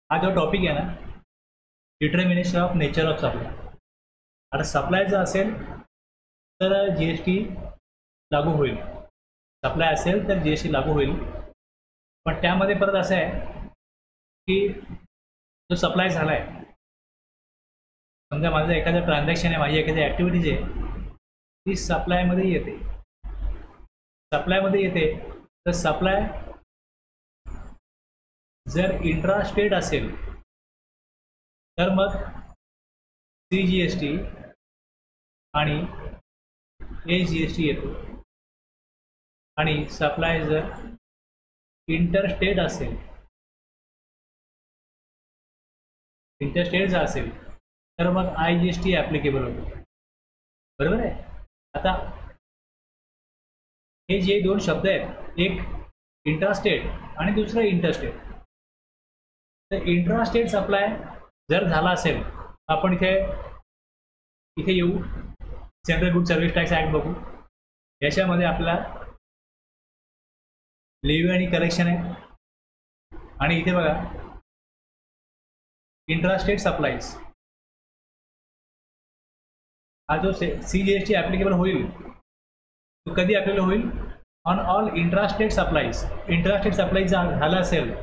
हा जो टॉपिक आहे ना, determination of nature of supply. आता सप्लायचं असेल तर GST लागू होईल, सप्लाय असेल तर GST लागू होईल. पण त्यामध्ये परत असं आहे की जो सप्लाय झाला आहे, समजा माझं एखादं ट्रान्झॅक्शन आहे, माझी एखादी ॲक्टिव्हिटीज आहे, ती सप्लायमध्ये येते. सप्लायमध्ये येते तर सप्लाय जर इंट्रा स्टेट असेल तर मग CGST आणि AGST येतो. आणि सप्लाय जर इंटरस्टेट असेल, इंटरस्टेटचा असेल तर मग IGST ॲप्लिकेबल होतो. बरोबर आहे. आता हे जे दोन शब्द आहेत, एक इंट्रास्टेट आणि दुसरं इंटरस्टेट. तर इंट्रास्टेट सप्लाय जर झाला असेल, आपण इथे येऊ, central good service tax act बघू. याच्यामध्ये आपला लेव्ही आणि कलेक्शन आहे. आणि इथे बघा इंट्रास्टेट सप्लाईज, हा जो CGST ॲप्लिकेबल होईल तो कधी ॲप्लिकेबल होईल? On all intrastate supplies. Intrastate supplies झाला असेल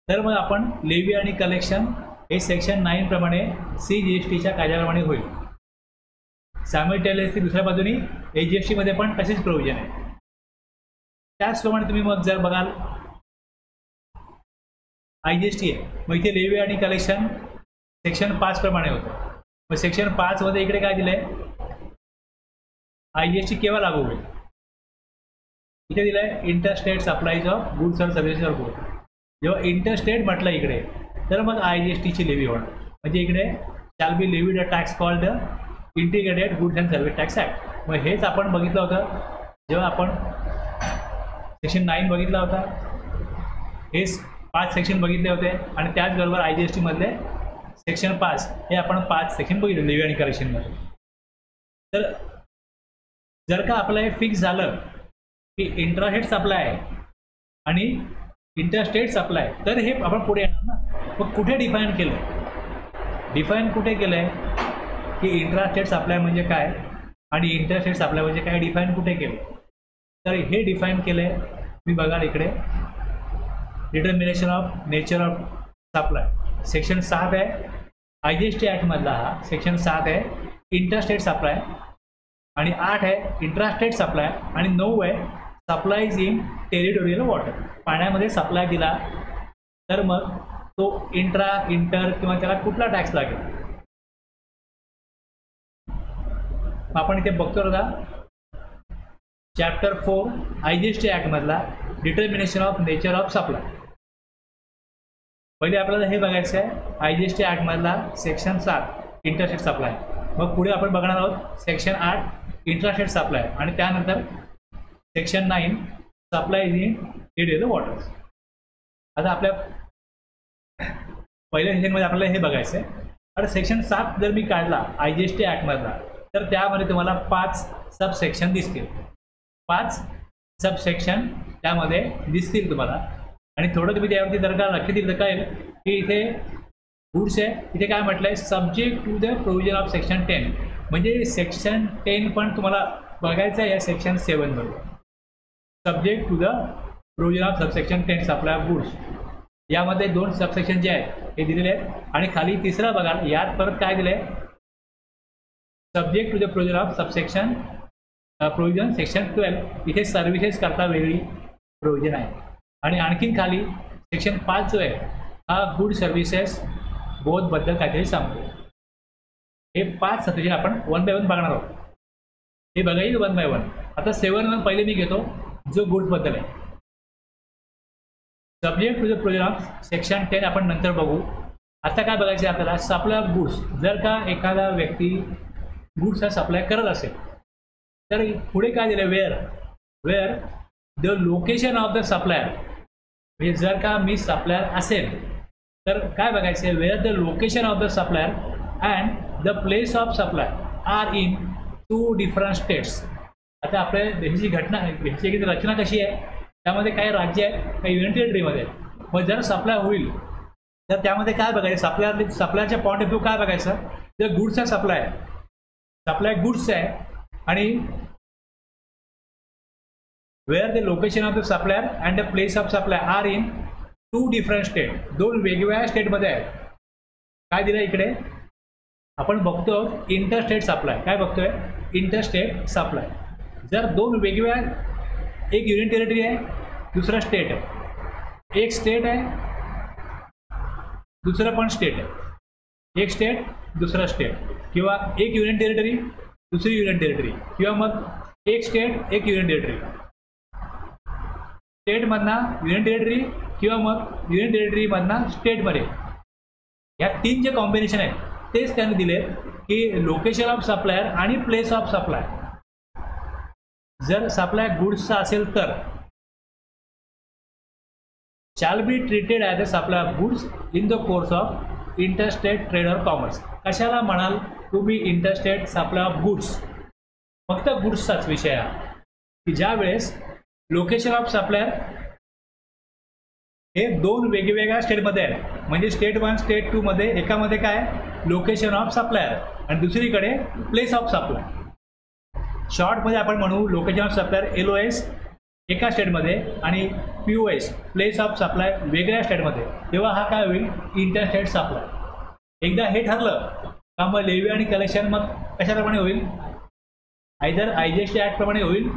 तर मग आपण लेव्ही आणि कलेक्शन हे सेक्शन 9 प्रमाणे CGSTच्या कायद्याप्रमाणे होईल. सायमल्टेनियसली दुसऱ्या बाजूनी AGST मध्ये पण तसेच प्रोव्हिजन आहे. त्याचप्रमाणे तुम्ही मग जर बघाल IGST आहे, मग इथे लेव्ही आणि कलेक्शन सेक्शन 5 प्रमाणे होतं. मग सेक्शन 5 मध्ये इकडे काय दिलंय? IGST केव्हा लागू होईल? इथे दिलंय interstate supplies of goods and services of good. जेव्हा इंटरस्टेट म्हटलं इकडे तर मग IGSTची लेव्ही होणार. म्हणजे इकडे shall be levied a tax called integrated goods and service tax act. मग हेच आपण बघितलं होतं जेव्हा आपण सेक्शन 9 बघितला होता. हे 5 सेक्शन बघितले होते आणि त्याचबरोबर IGST मधले सेक्शन 5 हे आपण 5 सेक्शन बघितले लेव्ही आणि कलेक्शनमध्ये. तर जर का आपलं हे फिक्स झालं की इंट्रास्टेट सप्लाय आहे आणि इंटरस्टेट सप्लाय, तर हे आपण पुढे येणार ना. मग कुठे डिफाईन केलं? डिफाईन कुठे केलं आहे की इंट्रास्टेट सप्लाय म्हणजे काय आणि इंटरस्टेट सप्लाय म्हणजे काय, डिफाईन कुठे केलं? तर हे डिफाईन केलं आहे, मी बघाल इकडे determination of nature of supply section 7 आहे IGST ॲक्टमधला. हा सेक्शन 7 आहे इंटरस्टेट सप्लाय, आणि 8 आहे इंट्रास्टेट सप्लाय, आणि 9 आहे सप्लायज इन टेरिटोरियल वॉटर. पाण्यामध्ये सप्लाय दिला तर मग तो इंटर किंवा त्याला कुठला टॅक्स लागेल? आपण इथे बघतो बघा चॅप्टर 4 IGST ॲक्टमधला determination of nature of supply. पहिले आपल्याला हे बघायचं आहे IGST ॲक्टमधला सेक्शन 7 इंटरस्टेट सप्लाय. मग पुढे आपण बघणार आहोत सेक्शन 8 इंट्रास्टेट सप्लाय, आणि त्यानंतर section 9 supply in territorial waters. आता आपल्या पहिल्या सेक्शनमध्ये आपल्याला हे बघायचं आहे. आता सेक्शन 7 जर मी काढला IGST ॲक्टमधला तर त्यामध्ये तुम्हाला 5 सबसेक्शन दिसतील. 5 सबसेक्शन त्यामध्ये दिसतील तुम्हाला. आणि थोडं तुम्ही त्यावरती जर का लक्ष दिलं काय की इथे गुड्स आहे, इथे काय म्हटलं आहे subject to the provision of section 10. म्हणजे सेक्शन 10 पण तुम्हाला बघायचं आहे या सेक्शन 7 मध्ये. Subject to the provision of subsection 10 supply of goods. यामध्ये 2 सबसेक्शन जे आहेत हे दिलेले आहेत. आणि खाली तिसरा बघा, यात परत काय दिलं आहे? Subject to the provision of subsection provision section 12. इथे सर्व्हिसेस करता वेगळी प्रोव्हिजन आहे. आणि आणखीन खाली सेक्शन 5 जो आहे हा गुड सर्व्हिसेस बोथबद्दल काहीतरी सांगतो. हे 5 सबसेक्शन आपण 1 बाय 1 बघणार आहोत. हे बघायचं 1 बाय 1. आता 7 पहिले मी घेतो जो गुड्सबद्दल आहे. Subject to the provision of section 10 आपण नंतर बघू. आता काय बघायचं आहे आपल्याला? Supply of goods. जर का एखादा व्यक्ती गुड्सचा सप्लाय करत असेल तर पुढे काय दिलं? Where the location of the supplier. म्हणजे जर का मी सप्लायर असेल तर काय बघायचं आहे? Where the location of the supplier and the place of supply are in 2 different states. आता आपल्या देशाची देशाची रचना कशी आहे? त्यामध्ये काही राज्य आहेत, काही युनियन टेरिटरीमध्ये आहेत. मग जर सप्लाय होईल तर त्यामध्ये काय बघायचं, सप्लायरच्या पॉईंट ऑफ व्ह्यू काय बघायचं, तर गुड्सचा सप्लाय गुड्स आहे आणि where the location of the supplier and the place of supply are in 2 different state, 2 वेगवेगळ्या स्टेटमध्ये आहेत. काय दिलं इकडे आपण बघतो इंटरस्टेट सप्लाय, काय बघतोय इंटरस्टेट सप्लाय. जर 2 वेगवेगळ्या, एक युनियन टेरिटरी आहे दुसरा स्टेट आहे, एक स्टेट आहे दुसरं पण स्टेट आहे, एक स्टेट दुसरा स्टेट, किंवा एक युनियन टेरिटरी दुसरी युनियन टेरिटरी, किंवा मग एक स्टेट एक युनियन टेरिटरी, स्टेटमधनं युनियन टेरिटरी किंवा मग युनियन टेरिटरीमधनं स्टेटमध्ये, या 3 जे कॉम्बिनेशन आहेत तेच त्यांनी दिले की लोकेशन ऑफ सप्लायर आणि प्लेस ऑफ सप्लाय. जर सप्लाय गुड्सचा असेल तर shall be treated as a supply of goods in the course of interstate trade or commerce. कशाला म्हणाल तुम्ही इंटरस्टेट सप्लाय ऑफ गुड्स, फक्त गुड्सचाच विषय आहे की ज्या वेळेस लोकेशन ऑफ सप्लायर हे 2 वेगवेगळ्या स्टेटमध्ये आहेत, म्हणजे स्टेट 1 स्टेट 2 मध्ये एकामध्ये काय लोकेशन ऑफ सप्लायर आणि दुसरीकडे प्लेस ऑफ सप्लाय. शॉर्टमध्ये आपण म्हणू लोकेशन ऑफ सप्लायर LOS एका स्टेटमध्ये आणि POS प्लेस ऑफ सप्लाय वेगळ्या स्टेटमध्ये, तेव्हा हा काय होईल इंटरस्टेट सप्लाय. एकदा हे ठरलं का मग लेवी आणि कलेक्शन मग कशाप्रमाणे होईल, आयदर IGST ॲक्ट प्रमाणे होईल,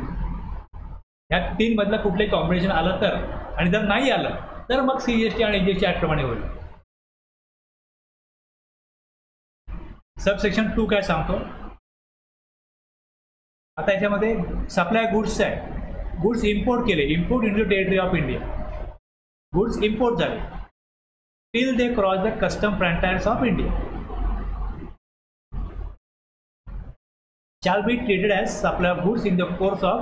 ह्या 3 मधलं कुठलंही कॉम्बिनेशन आलं तर, आणि जर नाही आलं तर मग CGST आणि GST ॲक्ट प्रमाणे होईल. सबसेक्शन 2 काय सांगतो आता याच्यामध्ये, सप्लाय गुड्स आहे, गुड्स इम्पोर्ट केले, import into territory of India, goods import झाले till they cross the custom frontiers of India, shall be treated as supply of goods in the course of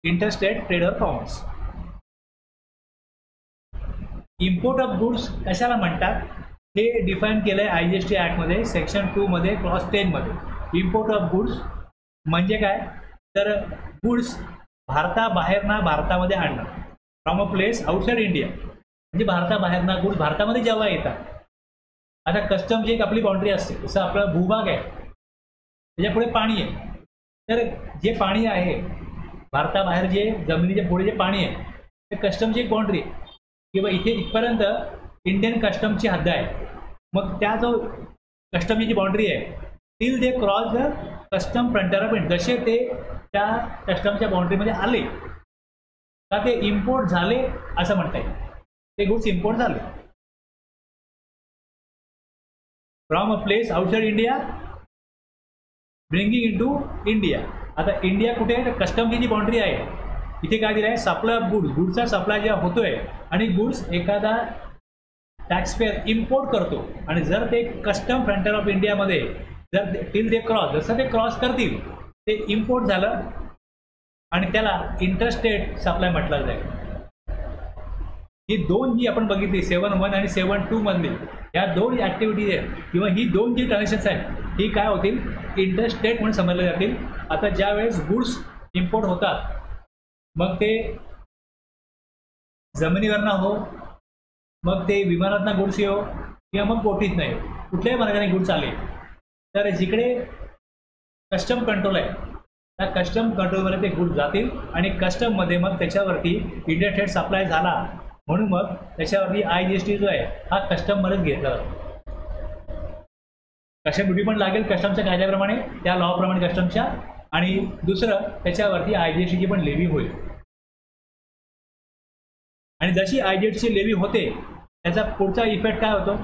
interstate trade or commerce. Import of goods कशाला म्हणतात हे define केलं आहे IGST ॲक्टमध्ये section 2 मध्ये clause 10 मध्ये. Import of goods म्हणजे काय, तर गुड्स भारताबाहेरना भारतामध्ये आणणं, from a place outside India, म्हणजे भारताबाहेरना गुड्स भारतामध्ये जेव्हा येतात. आता कस्टमची एक आपली बाउंड्री असते, जसं आपला भूभाग आहे त्याच्यापुढे पाणी आहे, तर जे पाणी आहे भारताबाहेर जे जमिनीच्या पुढे जे पाणी आहे ते कस्टमची एक बाउंड्री आहे, किंवा इथे इथपर्यंत इंडियन कस्टमची हद्द आहे. मग त्या जो कस्टमची जी बाउंड्री आहे till they cross the custom frontier of India, जसे ते त्या कस्टमच्या बाउंड्रीमध्ये आले का ते इम्पोर्ट झाले असं म्हणता येईल, ते गुड्स इम्पोर्ट झाले from a place outside India bringing into India. आता इंडिया कुठे आहे, तर कस्टमची जी बाउंड्री आहे इथे काय दिलं आहे, सप्लाय ऑफ गुड्स, गुड्सचा सप्लाय जेव्हा होतोय आणि गुड्स एखादा टॅक्सपेअर इम्पोर्ट करतो आणि जर ते कस्टम फ्रंटियर ऑफ इंडियामध्ये जर टिल दे क्रॉस, जसं ते क्रॉस करतील ते इम्पोर्ट झालं आणि त्याला इंटरस्टेट सप्लाय म्हटलं जाईल. ही 2 जी आपण बघितली 7.1 आणि 7.2 मधली, या 2 ॲक्टिव्हिटीज आहेत किंवा ही 2 जी ट्रान्झॅक्शन्स आहेत ही काय होतील इंटरस्टेट म्हणून समजले जातील. आता ज्या वेळेस गुड्स इम्पोर्ट होतात मग ते जमिनीवरनं हो, मग ते विमानातनं गुड्स येऊ किंवा मग बोटीत नाही, कुठल्याही मार्गाने गुड्स आले तर जिकडे कस्टम कंट्रोल आहे त्या कस्टम कंट्रोलमध्ये ते गुड्स जातील आणि कस्टममध्ये मग त्याच्यावरती इंटरस्टेट सप्लाय झाला म्हणून मग त्याच्यावरती IGST जो आहे हा कस्टममध्येच घेतला जातो. कस्टम ड्युटी पण लागेल कस्टमच्या कायद्याप्रमाणे, त्या लॉप्रमाणे कस्टमच्या, आणि दुसरं त्याच्यावरती IGSTची पण लेवी होईल. आणि जशी IGSTची लेवी होते त्याचा पुढचा इफेक्ट काय होतो,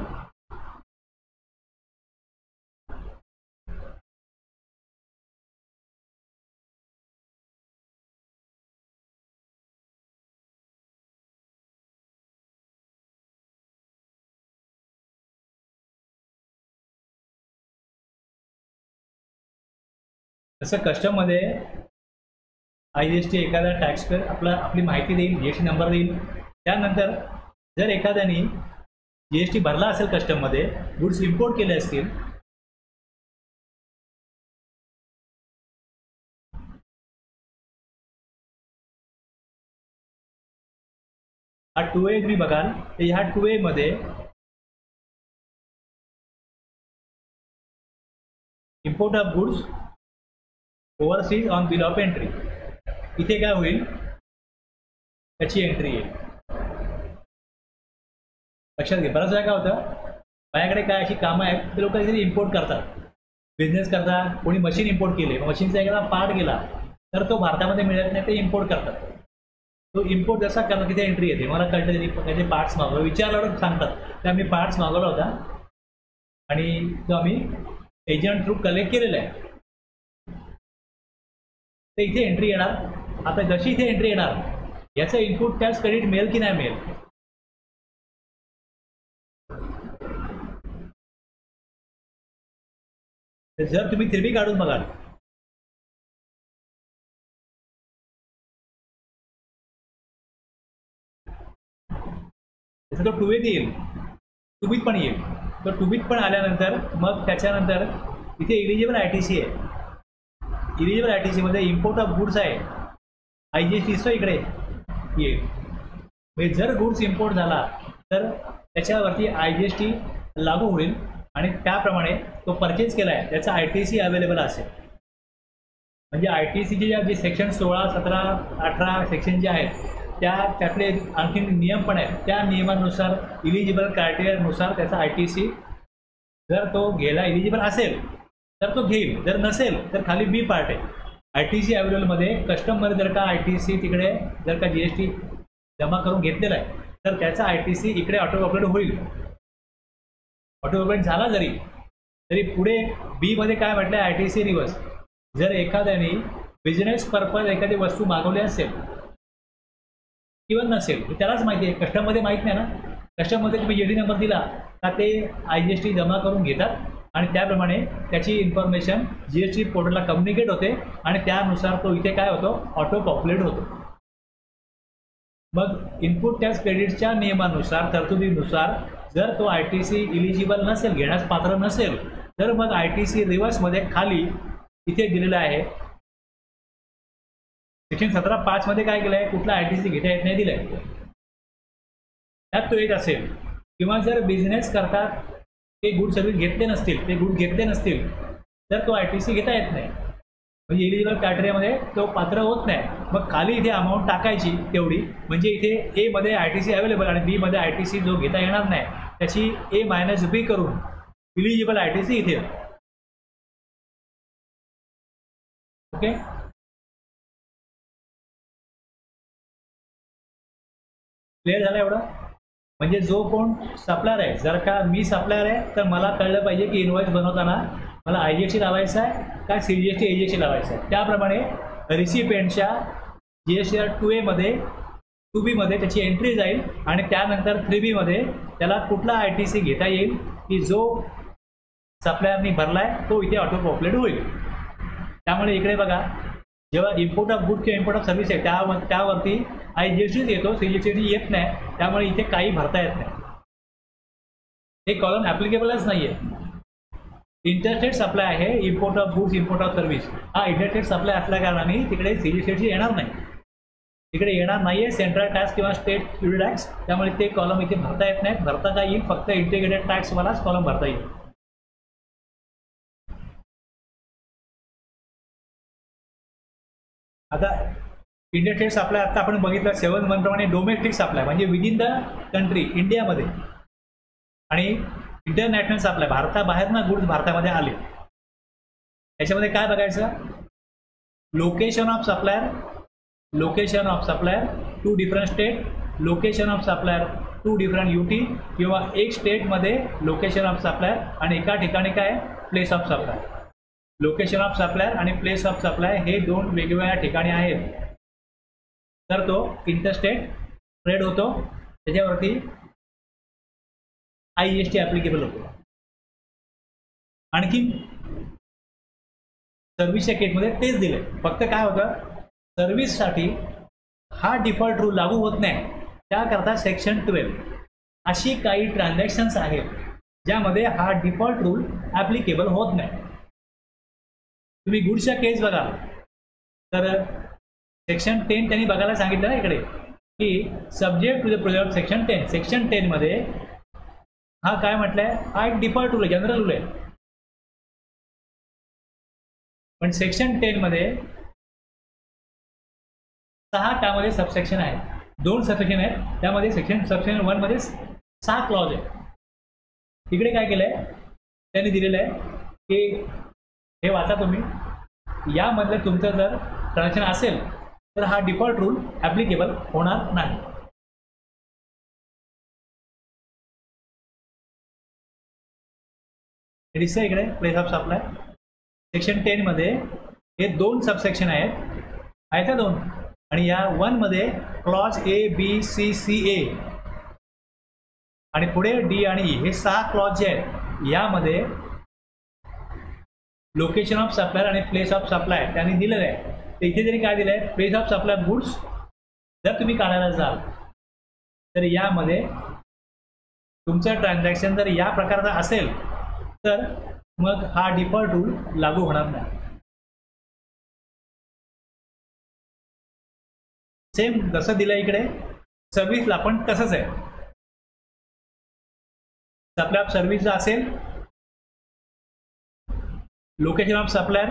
तसं कस्टममध्ये IGST एखादा टॅक्सपेअर आपली माहिती देईल, GST नंबर देईल. त्यानंतर जर एखाद्याने GST भरला असेल कस्टममध्ये, गुड्स इम्पोर्ट केले असतील, हा 2A तुम्ही बघाल तर ह्या 2A मध्ये import of goods overseas on bill of entry, इथे काय होईल त्याची एंट्री येईल. लक्षात घे, बराच वेळा काय होतं माझ्याकडे काय अशी कामं आहेत ते लोक काहीतरी इम्पोर्ट करतात, बिझनेस करतात, कोणी मशीन इम्पोर्ट केले, मशीनचा एखादा पार्ट गेला तर तो भारतामध्ये मिळत नाही, ते इम्पोर्ट करतात. तो इम्पोर्ट जसा करणार तिथे एंट्री येते. मला कळतं त्यांनी त्याचे पार्ट्स मागवलं, विचारल्यावर सांगतात ते आम्ही पार्ट्स मागवला होता आणि तो आम्ही एजंट थ्रू कलेक्ट केलेला आहे, तर इथे एंट्री येणार. आता जशी इथे एंट्री येणार याचं इनपुट टॅक्स क्रेडिट मिळेल की नाही मिळेल. जर तुम्ही 3B काढून बघाल तो 2A येईल, 2Bत पण येईल. तर 2Bत पण आल्यानंतर मग त्याच्यानंतर इथे इलिजिबल ITC आहे. इलिजिबल ITC मध्ये इम्पोर्ट ऑफ गुड्स आहे, IGST इकडे येईल. म्हणजे जर गुड्स इम्पोर्ट झाला तर त्याच्यावरती IGST लागू होईल आणि त्याप्रमाणे तो परचेज केला आहे त्याचा ITC अवेलेबल असेल. म्हणजे ITCचे जे सेक्शन 16, 17, 18 सेक्शन जे आहेत त्यातले आणखी नियम पण आहेत. त्या नियमानुसार इलिजिबल क्रायटेरियानुसार त्याचा ITC जर तो घ्यायला इलिजिबल असेल तर तो घेईल, जर नसेल तर खाली B पार्ट आहे. ITC अवेलेबलमध्ये कस्टममध्ये जर का ITC तिकडे जर का GST जमा करून घेतलेला आहे तर त्याचा ITC इकडे ऑटो अपडेट होईल. ऑटो अपडेट झाला तरी पुढे B मध्ये काय म्हटलं आहे ITC रिव्हर्स. जर एखाद्याने बिझनेस पर्पज एखादी वस्तू मागवली असेल किंवा नसेल त्यालाच माहिती आहे, कस्टमरमध्ये माहीत नाही ना. कस्टमरमध्ये तुम्ही GST नंबर दिला का ते IGST जमा करून घेतात आणि त्याप्रमाणे त्याची इन्फॉर्मेशन GST पोर्टलला कम्युनिकेट होते आणि त्यानुसार तो इथे काय होतो ऑटो पॉप्युलेट होतो. मग इनपुट टॅक्स क्रेडिटच्या नियमानुसार तरतुदीनुसार जर तो ITC इलिजिबल नसेल, घेण्यास पात्र नसेल तर मग ITC रिव्हर्समध्ये खाली इथे दिलेलं आहे सेक्शन 17(5) मध्ये काय केलं आहे, कुठला ITC घेता येत नाही दिलंय, त्यात तो येत असेल. किंवा जर बिझनेस करतात ते गुड सर्व्हिस घेतले नसतील तर तो ITC घेता येत नाही. म्हणजे इलिजिबल क्रायटेरियामध्ये तो पात्र होत नाही. मग खाली इथे अमाऊंट टाकायची तेवढी, म्हणजे इथे A मध्ये ITC अवेलेबल आणि B मध्ये ITC जो घेता येणार नाही त्याची A - B करून इलिजिबल ITC इथे. ओके, क्लिअर झालं एवढं. म्हणजे जो कोण सप्लायर आहे, जर का मी सप्लायर आहे तर मला कळलं पाहिजे की इनवॉइस बनवताना मला IGST लावायचा आहे का CGST AGST लावायचा आहे. त्याप्रमाणे रिसिपेंटच्या GST 2A मध्ये 2B मध्ये त्याची एंट्री जाईल आणि त्यानंतर 3B मध्ये त्याला कुठला ITC घेता येईल की जो सप्लायरनी भरलाय तो इथे ऑटो पॉप्युलेट होईल. त्यामुळे इकडे बघा जेव्हा इम्पोर्ट ऑफ गुड किंवा इम्पोर्ट ऑफ सर्व्हिस आहे त्यावरती IGST येतो, CGST येत नाही. त्यामुळे इथे काही भरता येत नाही, हे कॉलम ॲप्लिकेबलच नाही आहे. इंटरस्टेट सप्लाय आहे, import of goods import of service हा इंटरस्टेट सप्लाय असल्या कारणाने तिकडे CGST येणार नाही, तिकडे येणार नाही आहे सेंट्रल टॅक्स किंवा स्टेट फ्युल टॅक्स. त्यामुळे ते कॉलम इथे भरता येत नाहीत. भरता काय येईल, फक्त इंटिग्रेटेड टॅक्सवालाच कॉलम भरता येईल. आता इंटरस्टेट सप्लाय आता आपण बघितलं 7 प्रमाणे डोमेस्टिक सप्लाय म्हणजे विदिन द कंट्री इंडियामध्ये, आणि इंटरनॅशनल सप्लाय भारताबाहेरनं गुड्स भारतामध्ये आले. याच्यामध्ये काय बघायचं, location of supplier to different state, location of supplier to different UT किंवा एक स्टेटमध्ये लोकेशन ऑफ सप्लायर आणि एका ठिकाणी काय place of supply. Location of supplier आणि प्लेस ऑफ सप्लाय हे दोन वेगवेगळ्या ठिकाणी आहेत तर तो इंटरस्टेट ट्रेड होतो, त्याच्यावरती IGST ॲप्लिकेबल होतो. आणखी सर्व्हिसच्या केसमध्ये तेच दिले, फक्त काय होतं सर्व्हिससाठी हा डिफॉल्ट रूल लागू होत नाही. त्याकरता सेक्शन 12 अशी काही ट्रान्झॅक्शन्स आहेत ज्यामध्ये हा डिफॉल्ट रूल ॲप्लिकेबल होत नाही. तुम्ही गुड्सच्या केस बघा तर सेक्शन 10 त्यांनी बघायला सांगितलं ना इकडे की subject to the provision of section 10. Section 10 मध्ये हा काय म्हटलंय, हा एक डिफॉल्ट रूल आहे, जनरल रूल आहे. पण सेक्शन 10 मध्ये 6 त्यामध्ये सबसेक्शन आहेत, 2 सबसेक्शन आहेत, त्यामध्ये सबसेक्शन 1 मध्ये 6 क्लॉज आहेत। इकडे काय केलंय त्यांनी दिलेलं आहे की हे वाचा तुम्ही, यामधलं तुमचं जर ट्रान्झॅक्शन असेल तर हा डिफॉल्ट रूल ॲप्लिकेबल होणार नाही। दिसतंय इकडे प्लेस ऑफ सप्लाय सेक्शन 10 मध्ये हे 2 सबसेक्शन आहेत ना 2, आणि या 1 मध्ये क्लॉज ABCCA आणि पुढे D आणि E हे 6 क्लॉज जे आहेत, यामध्ये लोकेशन ऑफ सप्लायर आणि प्लेस ऑफ सप्लाय त्यांनी दिलेलं आहे। तर इथे जरी काय दिलं आहे, प्लेस ऑफ सप्लाय गुड्स जर तुम्ही काढायला जाल तर यामध्ये तुमचं ट्रान्झॅक्शन जर या प्रकारचा असेल तर मग हा डिफॉल्ट रूल लागू होणार नाही। सेम जसं दिलं इकडे सर्व्हिसला पण तसंच आहे, सप्लाय ऑफ सर्व्हिस जर असेल, लोकेशन ऑफ सप्लायर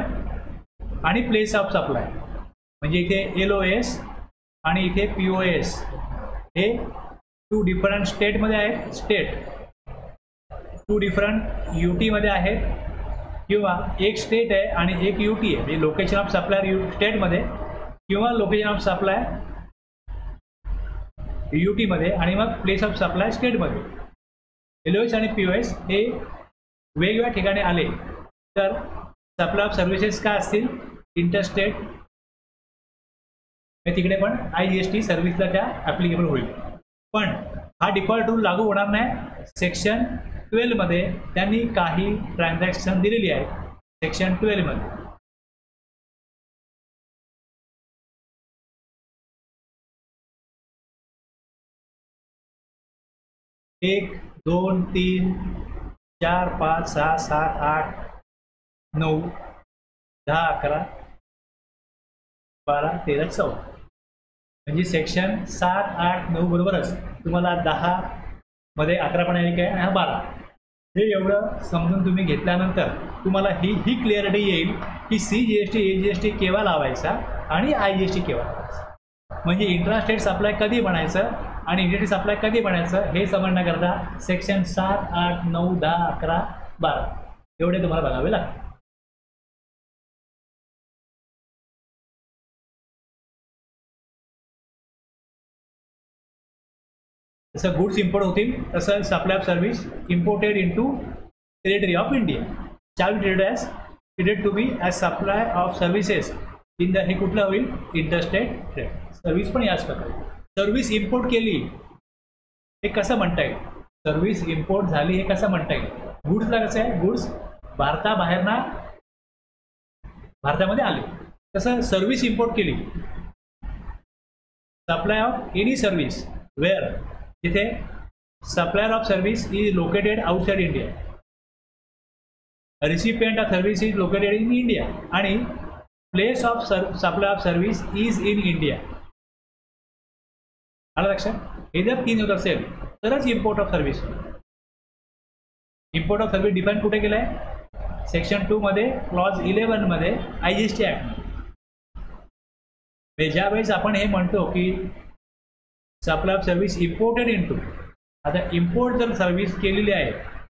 आणि प्लेस ऑफ सप्लाय, म्हणजे इथे LOS आणि इथे POS हे 2 डिफरंट स्टेटमध्ये आहेत, स्टेट 2 डिफरंट UT मध्ये आहेत, किंवा एक स्टेट आहे आणि एक UT आहे, म्हणजे लोकेशन ऑफ सप्लायर स्टेटमध्ये किंवा लोकेशन ऑफ सप्लाय UT मध्ये आणि मग प्लेस ऑफ सप्लाय स्टेटमध्ये। LOS आणि POS हे वेगवेगळ्या ठिकाणी आले तर सप्लाय ऑफ सर्व्हिसेस काय असतील, इंटरस्टेट, तिकडे पण IGST सर्व्हिसला त्या ॲप्लिकेबल होईल। पण हा डिफॉल्ट रूल लागू होणार नाही। सेक्शन 12 मध्ये त्यांनी काही ट्रान्झॅक्शन दिलेली आहे, सेक्शन 12 मध्ये एक 2 3 4 5 6 7 8 9 10 11 12 13 14, म्हणजे सेक्शन 7 8 9 बरोबरच तुम्हाला 10 मध्ये 11 पण आहे काय आणि हा 12, हे एवढं समजून तुम्ही घेतल्यानंतर तुम्हाला ही क्लिअरिटी येईल की CGST AGST केव्हा लावायचा आणि IGST केव्हा लावायचा, म्हणजे इंट्रास्टेट सप्लाय कधी बनायचं आणि इंटरस्टेट सप्लाय कधी बनायचं हे समजण्याकरता सेक्शन 7 8 9 10 11 12 एवढे तुम्हाला बघावे लागतील। जसं गुड्स इम्पोर्ट होतील तसं supply of service imported into territory of India shall be treated to be as supply of services in the, हे कुठलं होईल, इंटरस्टेट ट्रेड। सर्व्हिस पण याच प्रकारे, सर्व्हिस इम्पोर्ट केली हे कसं म्हणता येईल, सर्व्हिस इम्पोर्ट झाली हे कसं म्हणता येईल, गुड्सला कसं आहे, गुड्स भारताबाहेरना भारतामध्ये आले, तसं सर्व्हिस इम्पोर्ट केली, supply of any service where, तिथे supplier of service is located outside India, recipient of service is located in India आणि place of supply of service is in India. आलं लक्षात, हे जर 3 होत असेल तरच import of service. Import of service define कुठे केलं आहे, सेक्शन 2 मध्ये क्लॉज 11 मध्ये IGST ॲक्ट। ज्या वेळेस आपण हे म्हणतो की supply of service imported into, आता इम्पोर्ट जर सर्व्हिस केलेली आहे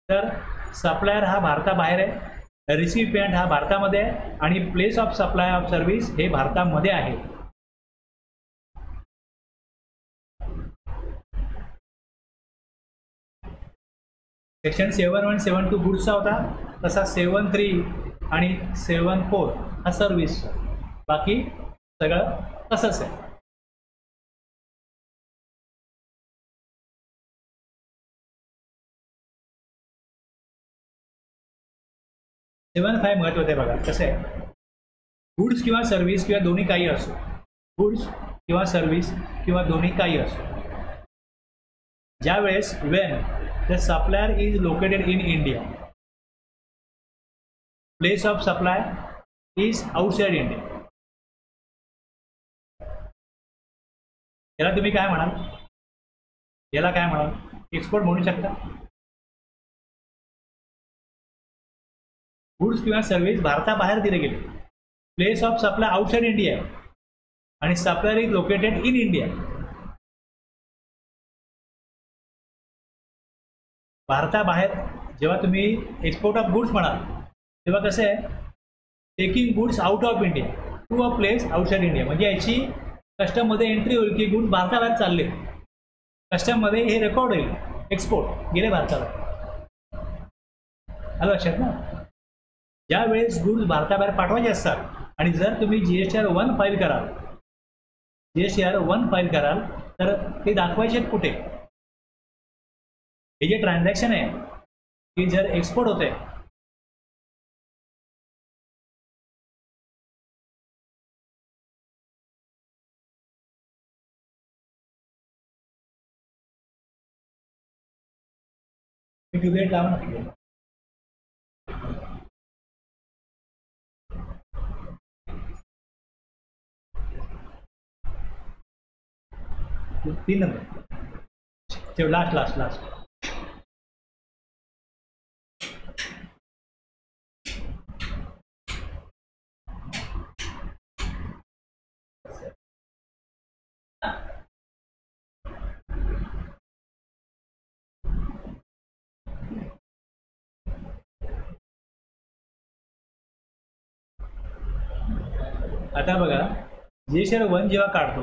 तर सप्लायर हा भारताबाहेर आहे, रिसिपियंट हा भारतामध्ये आहे आणि place of supply of service हे भारतामध्ये आहे। सेक्शन 7.1 7.2 गुड्सचा होता, तसा 7.3 आणि 7.4 हा सर्व्हिस, बाकी सगळं तसंच आहे। 7.5 महत्त्वाचं आहे बघा, कसं आहे, गुड्स किंवा सर्व्हिस किंवा दोन्ही काही असो, गुड्स किंवा सर्व्हिस किंवा दोन्ही काही असो, ज्यावेळेस Wien the supplier is located in India, place of supply is outside India, याला तुम्ही काय म्हणाल, याला काय म्हणाल, एक्सपोर्ट म्हणू शकता। गुड्स किंवा सर्व्हिस भारताबाहेर दिले गेले place of supply outside India आहे आणि supplier is located in India. भारताबाहेर जेव्हा तुम्ही एक्सपोर्ट ऑफ गुड्स म्हणाल तेव्हा कसं आहे, taking goods out of India to a place outside India, म्हणजे याची कस्टममध्ये एंट्री होईल की गुड्स भारताबाहेर चालले, कस्टममध्ये हे रेकॉर्ड होईल एक्सपोर्ट गेले भारताबाहेर. आलं लक्षात ना. ज्या वेळेस गुड्स भारताबाहेर पाठवायचे असतात आणि जर तुम्ही GSTR 1 फाईल कराल, GSTR 1 फाईल कराल तर ते दाखवायचे कुठे, हे जे ट्रान्झॅक्शन आहे की जर एक्सपोर्ट होते ट्यूबलाइट लावा ना. तीन नंबर लास्ट लास्ट लास्ट. आता बघा GSTR 1 जेव्हा काढतो,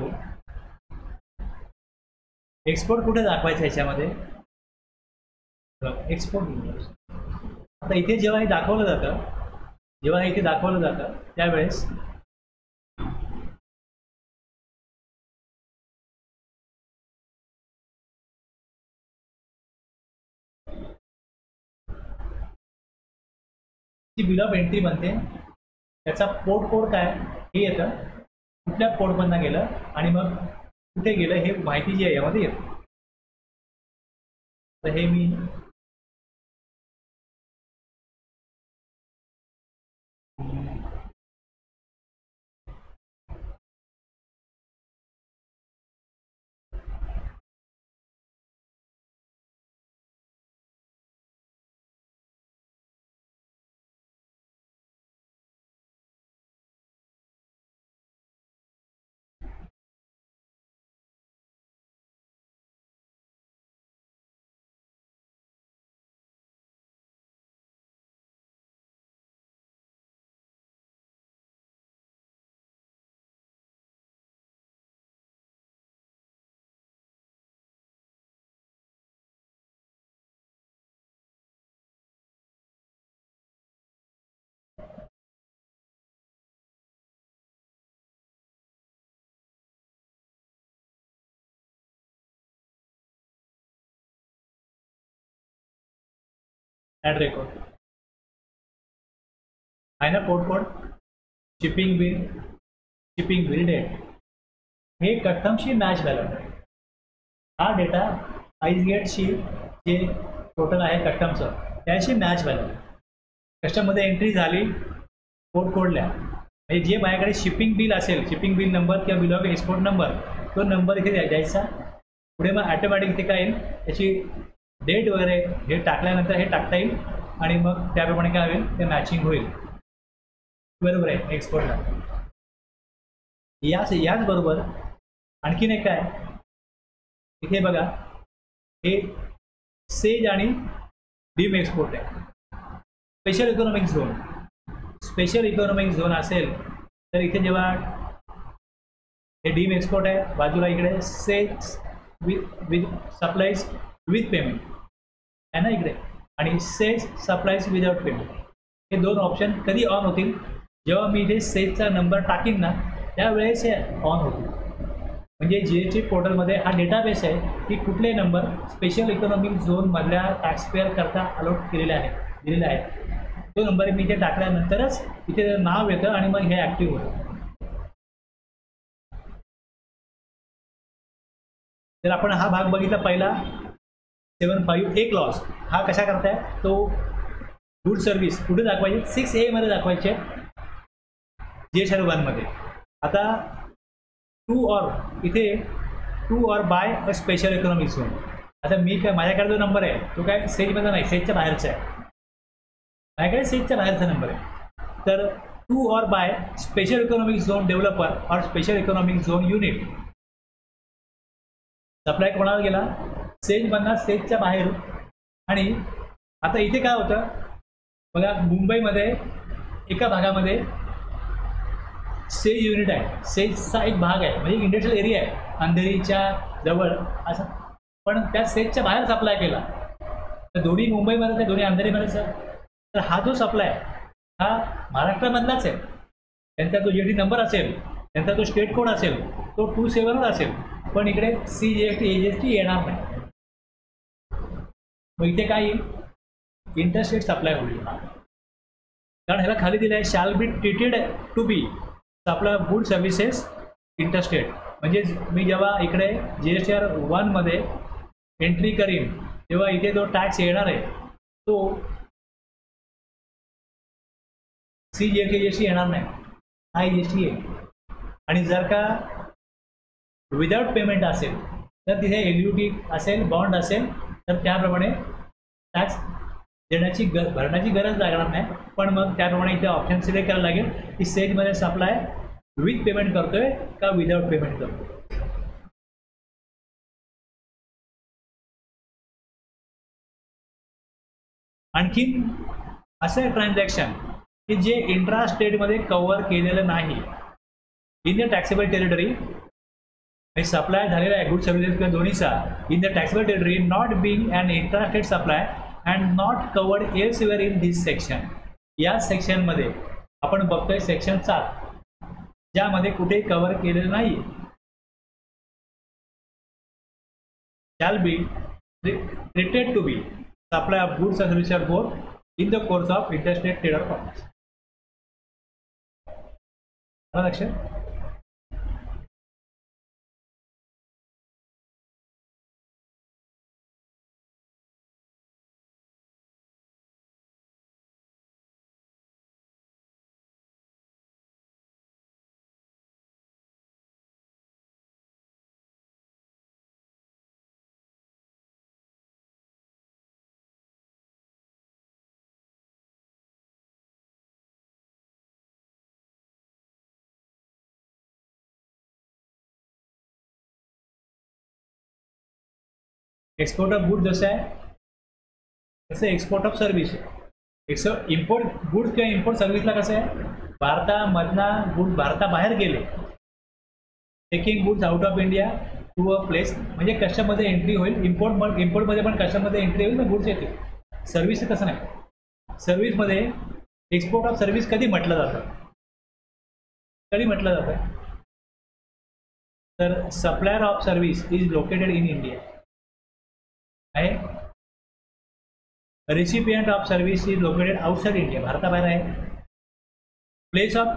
एक्सपोर्ट कुठे दाखवायचं ह्याच्यामध्ये, एक्सपोर्ट. आता इथे जेव्हा हे दाखवलं जातं, जेव्हा इथे दाखवलं जातं त्यावेळेस ती बिल ऑफ एंट्री बनते, त्याचा पोर्ट कोड काय हे येतं, कुठल्या पोर्टमधनं गेलं आणि मग कुठे गेलं हे माहिती जी आहे यामध्ये येते. तर हे मी ॲड रेकॉर्ड आहे ना, port code, shipping bill date, हे कस्टमशी मॅच झालं. हा डेटा आईस गेटशी जे टोटल आहे कस्टमचं त्याशी मॅच झालं. कस्टममध्ये एंट्री झाली, पोर्ट कोडल्या, म्हणजे जे माझ्याकडे शिपिंग बिल असेल, शिपिंग बिल नंबर किंवा बिल ऑफ एक्सपोर्ट नंबर, तो नंबर इथे द्यायचा. पुढे मग ॲटोमॅटिक इथे काय येईल, त्याची डेट वगैरे हे टाकल्यानंतर हे टाकता येईल आणि मग त्याप्रमाणे काय होईल, ते मॅचिंग होईल. बरोबर आहे एक्सपोर्टला. याचबरोबर आणखीन एक काय इथे बघा, हे सेज आणि डीम एक्सपोर्ट आहे. Special economic zone, special economic zone असेल तर इथे जेव्हा हे डीम एक्सपोर्ट आहे, बाजूला इकडे says with supplies with payment आहे ना इकडे, आणि सेज सप्लाईज विदाउट पेमेंट, हे दोन ऑप्शन कधी ऑन होतील, जेव्हा मी इथे सेजचा नंबर टाकीन ना त्यावेळेस हे ऑन होतील. म्हणजे GST पोर्टलमध्ये हा डेटाबेस आहे की कुठले नंबर स्पेशल इकॉनॉमिक झोनमधल्या टॅक्सपेअर करता अलॉट केलेले आहेत, दिलेले आहेत, तो नंबर मी इथे टाकल्यानंतरच इथे नाव येतं आणि मग हे ॲक्टिव्ह होतं. तर आपण हा भाग बघितला पहिला 7.5 A क्लॉज, हा कशा करताय, तो गुड सर्व्हिस कुठे दाखवायचे, 6A मध्ये दाखवायचे GSTR 1 मध्ये. आता टू ऑर इथे to or bye a special economic zone. आता मी काय, माझ्याकडे जो नंबर आहे तो काय सेजमध्ये नाही, सेजच्या बाहेरचा आहे, माझ्याकडे सेजच्या बाहेरचा नंबर आहे. तर to or by special economic zone developer or special economic zone unit. Supply कोणाला गेला? सेजमधला सेजच्या बाहेर. आणि आता इथे काय होतं बघा, मुंबईमध्ये एका भागामध्ये सेज युनिट आहे, सेजचा एक भाग आहे, म्हणजे इंडस्ट्रियल एरिया आहे अंधेरीच्या जवळ असं, पण त्या सेजच्या बाहेर सप्लाय केला. तर दोन्ही मुंबईमध्ये आहे, दोन्ही अंधेरीमध्येच आहे. तर हा जो सप्लाय हा महाराष्ट्रामधलाच आहे. त्यांचा जो GST नंबर असेल, त्यांचा जो स्टेट कोड असेल तो 27 असेल, पण इकडे CGST AGST येणार नाही. मग इथे काय येईल? इंटरस्टेट सप्लाय होईल. कारण ह्याला खाली दिलं आहे shall be treated to be supply of good services interstate. म्हणजे मी जेव्हा इकडे GSTR 1 मध्ये एंट्री करीन तेव्हा इथे जो टॅक्स येणार आहे तो CGST AGST येणार नाही, हा GST येईल. आणि जर का विदाउट पेमेंट असेल तर तिथे LUT असेल, बॉन्ड असेल, तर त्याप्रमाणे टॅक्स भरण्याची गरज लागणार नाही. पण मग त्याप्रमाणे इथे ऑप्शन सिलेक्ट करायला लागेल की सेजमध्ये सप्लाय विथ पेमेंट करतोय का विदाउट पेमेंट करतोय. आणखीन असं ट्रान्झॅक्शन की जे इंट्रा स्टेटमध्ये कव्हर केलेलं नाही in the taxable territory, supply झालेला आहे गुड सर्व्हिसेस किंवा दोन्हीचा in the taxable territory, not being and intra state supply and not covered elsewhere in this section. या सेक्शनमध्ये आपण बघतोय सेक्शन 7, ज्यामध्ये कुठे कव्हर केलेलं नाही. Shall be treated to be supply of goods and services both in the course of interstate trade of commerce. लक्षात? Export of good जसं आहे तसं export of service. Import goods किंवा इम्पोर्ट सर्व्हिसला कसं आहे, भारतामधला गुड्स भारताबाहेर गेले, taking goods out of India to a place, म्हणजे कस्टममध्ये एंट्री होईल. इम्पोर्टमध्ये पण कस्टममध्ये एंट्री होईल ना, गुड्स येतील. सर्व्हिस तसं नाही. सर्व्हिसमध्ये एक्सपोर्ट ऑफ सर्व्हिस कधी म्हटलं जातं? कधी म्हटलं जातं? तर supplier of service is located in India आहे. Recipient of service is located outside India, भारताबाहेर आहे. Place of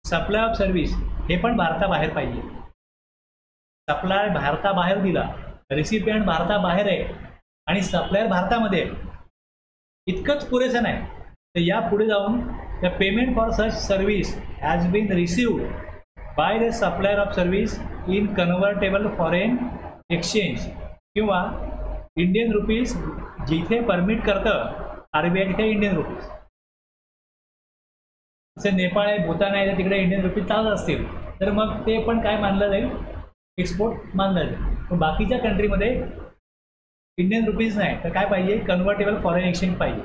supply of service हे पण भारताबाहेर पाहिजे. सप्लाय भारताबाहेर दिला, रिसिपियंट भारताबाहेर आहे आणि सप्लायर भारतामध्ये आहे, इतकंच पुरेसं नाही. तर या पुढे जाऊन the payment for such service has been received by the supplier of service in convertible foreign exchange किंवा इंडियन रुपीज, जिथे परमिट करतं RBI तिथे इंडियन रुपीज. जसं नेपाळ आहे, भूतान आहे, तर तिकडे इंडियन रुपीज चालत असतील तर मग ते पण काय मानलं जाईल? एक्सपोर्ट मानलं जाईल. पण बाकीच्या कंट्रीमध्ये इंडियन रुपीज नाही, तर काय पाहिजे? कन्व्हर्टेबल फॉरेन एक्सचेंज पाहिजे.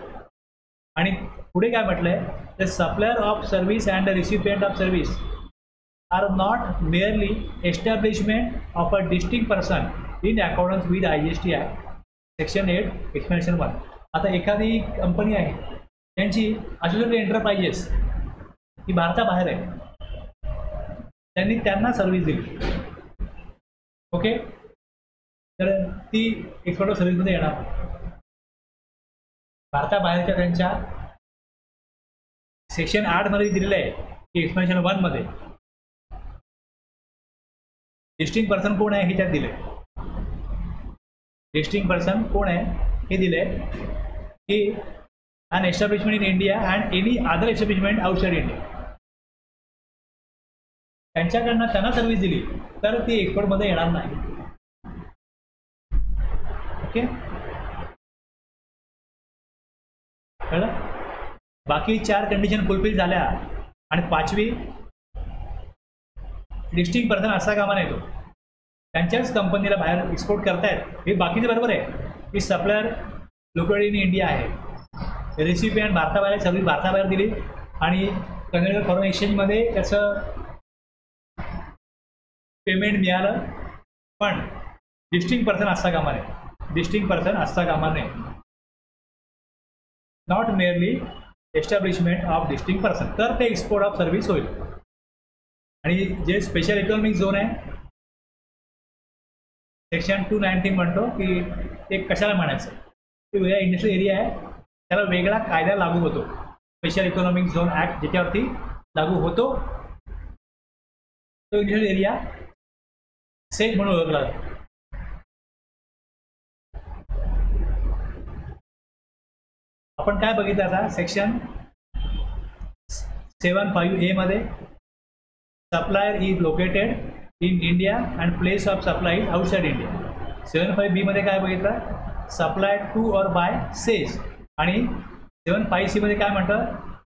आणि पुढे काय म्हटलंय? The supplier of service and the recipient of service are not merely establishment of a distinct person in accordance with IGST act section 8 explanation 1. आता एखादी कंपनी आहे, त्यांची असोसिएटेड एंटरप्राइजेस ही भारताबाहेर आहे, त्यांना सर्व्हिस दिली. ओके, तर ती एक्सपोर्ट ऑफ सर्व्हिसमध्ये येणार. भारताबाहेरच्या त्यांच्या सेक्शन 8 मध्ये दिलेलं आहे की एक्सप्लेनेशन 1 मध्ये डिस्टिंक्ट पर्सन कोण आहे हे त्यात दिले. डिस्टिंक्ट पर्सन कोण आहे हे दिले की an establishment in India and any other establishment outside India, त्यांच्याकडनं त्यांना सर्व्हिस दिली तर ती एक्सपोर्टमध्ये येणार नाही. ओके, कळलं? बाकी 4 कंडिशन फुलफिल झाल्या आणि 5वी डिस्टिंग पर्सन असा कामा नाही तो त्यांच्याच कंपनीला बाहेर एक्सपोर्ट करतायत हे बाकीचे बरोबर आहे की सप्लायर लोकल इन इंडिया आहे, रेसिपियंट भारताबाहेर सर्व्हिस भारताबाहेर दिली आणि कनेडियन फॉरेन एक्सचेंजमध्ये त्याचं पेमेंट मिळालं. पण डिस्टिंग पर्सन असता कामा नये, डिस्टिंग पर्सन असता कामा नये. Not merely establishment of distinct person, तर ते एक्सपोर्ट ऑफ सर्व्हिस होईल. आणि जे स्पेशल इकॉनॉमिक झोन आहे सेक्शन 219 म्हणतो की ते कशाला म्हणायचं, ते वेगळा इंडस्ट्रियल एरिया आहे, त्याला वेगळा कायदा लागू होतो, स्पेशल इकॉनॉमिक झोन ॲक्ट ज्याच्यावरती लागू होतो तो इंडस्ट्रियल एरिया सेज म्हणून ओळखला जातो. आपण काय बघितलं आता सेक्शन 7(5)A मध्ये supplier is located in India and place of supply is outside India. 7(5)B मध्ये काय बघितलं, supply to or bye says. आणि 7(5)C मध्ये काय म्हणतं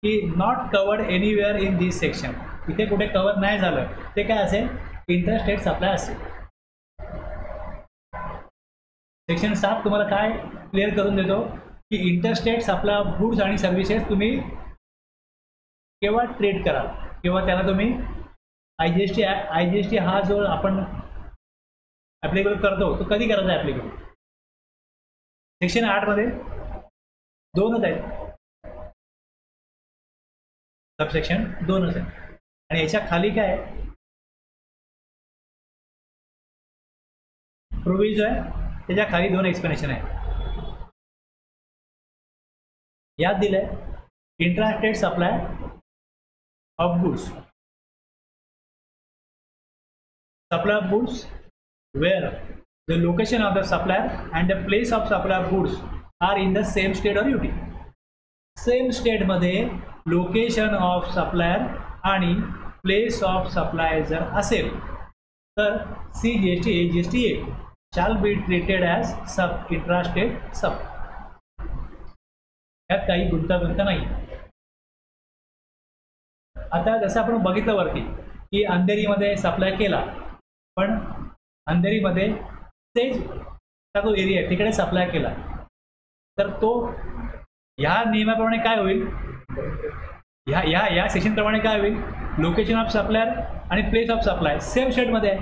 की not covered anywhere in this section, इथे कुठे कवर नाही झालं ते काय असेल, इंटरस्टेट सप्लाय असेल. सेक्शन 7 तुम्हाला काय क्लिअर करून देतो की इंटरस्टेट सप्लाय ऑफ गुड्स आणि सर्व्हिसेस तुम्ही केव्हा ट्रेड कराल, किंवा त्याला तुम्ही IGST हा जो आपण ॲप्लिकेबल करतो तो कधी करायचा ॲप्लिकेबल. सेक्शन 8 मध्ये 2च आहेत, सबसेक्शन 2च आहेत. आणि याच्या खाली काय प्रोव्हिजन आहे, त्याच्या खाली 2 एक्सप्लेनेशन आहे. यात दिलंय intrastate supply of goods, supply of goods where the location of the supplier and the place of supply of goods are in the same state or UT. Same state मध्ये location of supplier आणि place of supply जर असेल तर CGST AGST shall be treated as sub intrastate sub. यात काही गुंतागुंत नाही. आता जसं आपण बघितलं वरती की अंधेरीमध्ये सप्लाय केला, पण अंधेरीमध्ये सेजचा जो एरिया आहे तिकडे सप्लाय केला तर तो ह्या नियमाप्रमाणे काय होईल, ह्या सेक्शनप्रमाणे काय होईल, लोकेशन ऑफ सप्लायर आणि प्लेस ऑफ सप्लाय सेम स्टेटमध्ये आहे.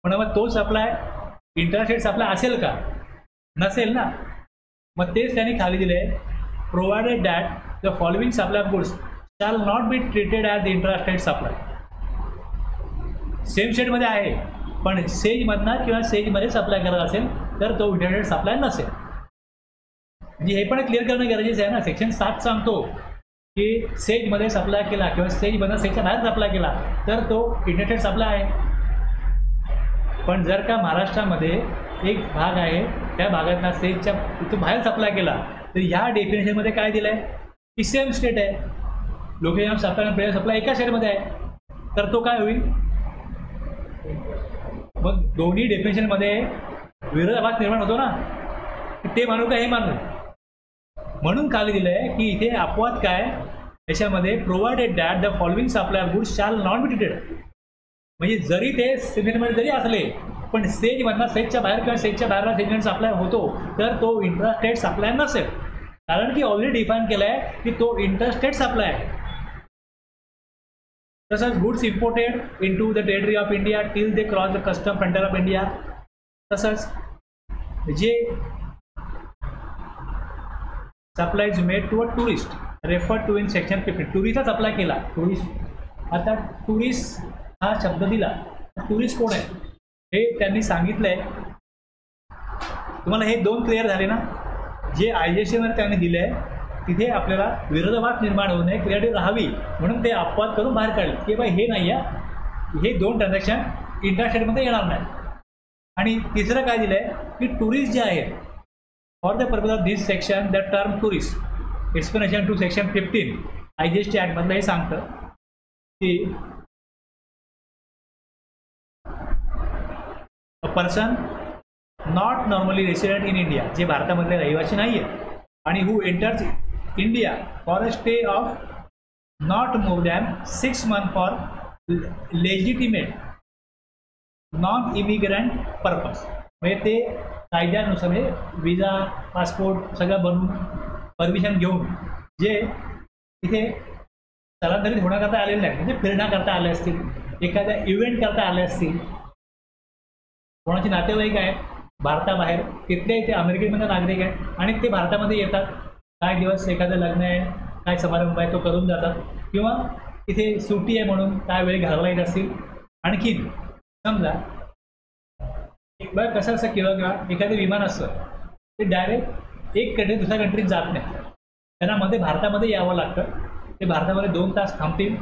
पण मग तो सप्लाय इंटरस्टेट सप्लाय असेल का, नसेल ना. मग तेच त्यांनी खाली दिले, provided that the following supply of goods shall not be treated as interstate supply. Same स्टेटमध्ये आहे पण सेजमधनं किंवा सेजमध्ये सप्लाय करत असेल तर तो इंटरस्टेट सप्लाय नसेल. म्हणजे हे पण क्लिअर करणं गरजेचं आहे ना. सेक्शन 7 सांगतो की सेजमध्ये सप्लाय केला किंवा सेजमधनं सेजच्या बाहेर सप्लाय केला तर तो इंटरस्टेट सप्लाय आहे. पण जर का महाराष्ट्रामध्ये एक भाग आहे त्या भागातला सेजच्या इथून बाहेर सप्लाय केला तर ह्या डेफिनेशनमध्ये काय दिलं आहे की सेम स्टेट आहे, लोकेशन ऑफ सप्लाय आणि प्लेस ऑफ सप्लाय एका स्टेटमध्ये आहे, तर तो काय होईल. मग दोन्ही डेफिनेशनमध्ये विरोधाभास निर्माण होतो ना, ते मानू का हे मानू. म्हणून खाली दिलं आहे की इथे अपवाद काय याच्यामध्ये, provided that the following supply of goods shall not be treated. म्हणजे जरी ते सेगमेंटमध्ये जरी असले पण सेजमधला सेजच्या बाहेर किंवा सेजच्या बाहेरला सेगमेंट सप्लाय होतो तर तो इंटरस्टेट सप्लाय नसेल, कारण की ऑलरेडी डिफाईन केलं आहे की तो इंटरस्टेट सप्लाय आहे. तसंच goods imported into the territory of India till they cross the custom frontier of India. तसंच जे supplies made to a tourist refer to in section 15, टुरिस्टचा सप्लाय केला. टुरिस्ट, आता टुरिस्ट हा शब्द दिला, टुरिस्ट कोण आहे हे त्यांनी सांगितलंय. तुम्हाला हे 2 क्लिअर झाले ना. जे IGSTवर त्यांनी दिले आहे तिथे आपल्याला विरोधाभास निर्माण होऊ नये, क्लिअरिटी राहावी म्हणून ते अपवाद करून बाहेर काढले की बाई हे नाही आहे, हे 2 ट्रान्झॅक्शन इंटरस्टेटमध्ये येणार नाही. आणि तिसरं काय दिलं आहे की टुरिस्ट जे आहेत for the purpose of this section the term tourist explanation to section 15 IGST ॲक्टमधलं हे सांगतं की a person not normally resident in India, जे भारतामधले रहिवासी नाही आहे आणि who enters India for a stay of not more than 6 months for legitimate non immigrant purpose. म्हणजे ते कायद्यानुसार म्हणजे विजा पासपोर्ट सगळं बनवून परमिशन घेऊन जे इथे स्थलांतरित होण्याकरता आलेले नाही, म्हणजे फिरण्याकरता आले असतील, एखाद्या इव्हेंट करता आले असतील, कोणाचे नातेवाईक आहेत भारताबाहेर, तिथले इथे अमेरिकेमध्ये नागरिक आहेत आणि ते भारतामध्ये येतात, काय दिवस एखादं लग्न आहे, काय समारंभ आहे तो करून जातात, किंवा इथे सुट्टी आहे म्हणून काय वेळ घालवायला येत असतील. आणखी समजा बरं कसं असं किंवा एखादं विमान असतं ते डायरेक्ट एक कंट्री दुसऱ्या कंट्रीत जात नाही, त्यांना मध्ये भारतामध्ये यावं लागतं. ते भारतामध्ये 2 तास थांबतील,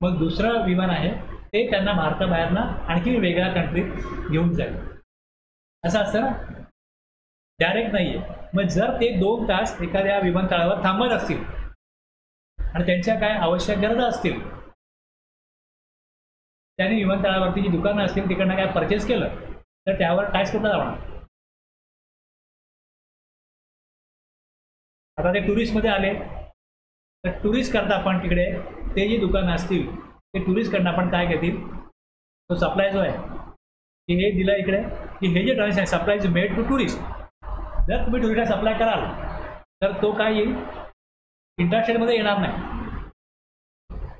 मग दुसरं विमान आहे ते त्यांना भारताबाहेरना आणखी वेगळ्या कंट्रीत घेऊन जाईल. असं असतं ना, डायरेक्ट नाही आहे. मग जर ते 2 तास एखाद्या विमानतळावर थांबत असतील आणि त्यांच्या काय आवश्यक गरजा असतील, त्यांनी विमानतळावरती जी दुकानं असतील तिकडनं काय परचेस केलं तर त्यावर टॅक्स कुठला लावणार. आता ते टुरिस्टमध्ये आले तर टुरिस्ट करता आपण तिकडे ते जी दुकानं असतील ते टुरिस्टकडनं आपण काय घेतील, तो सप्लाय जो आहे की हे दिलं इकडे की हे जे transaction supply is made to tourist. जर तुम्ही टुरिस्टला सप्लाय कराल तर तो काय येईल, इंटरस्टेटमध्ये येणार नाही,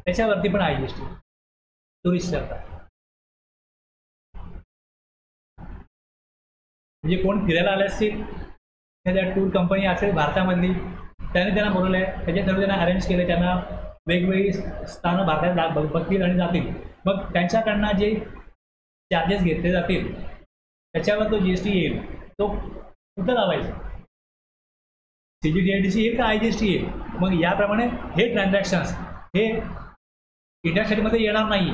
त्याच्यावरती पण IGST टुरिस्ट करतात. म्हणजे कोण फिरायला आले असतील, एखाद्या टूर कंपनी असेल भारतामधली, त्याने त्यांना बोलवलं आहे, त्याच्या सर्व त्यांना अरेंज केले, त्यांना वेगवेगळी स्थानं भारतात बघतील आणि जातील. मग त्यांच्याकडनं जे चार्जेस घेतले जातील त्याच्यावर तो GST येईल, तो कुठं लावायचा, CGTDC येईल का IGST येईल. मग याप्रमाणे हे ट्रान्झॅक्शन्स हे इंटरस्टेटमध्ये येणार नाही,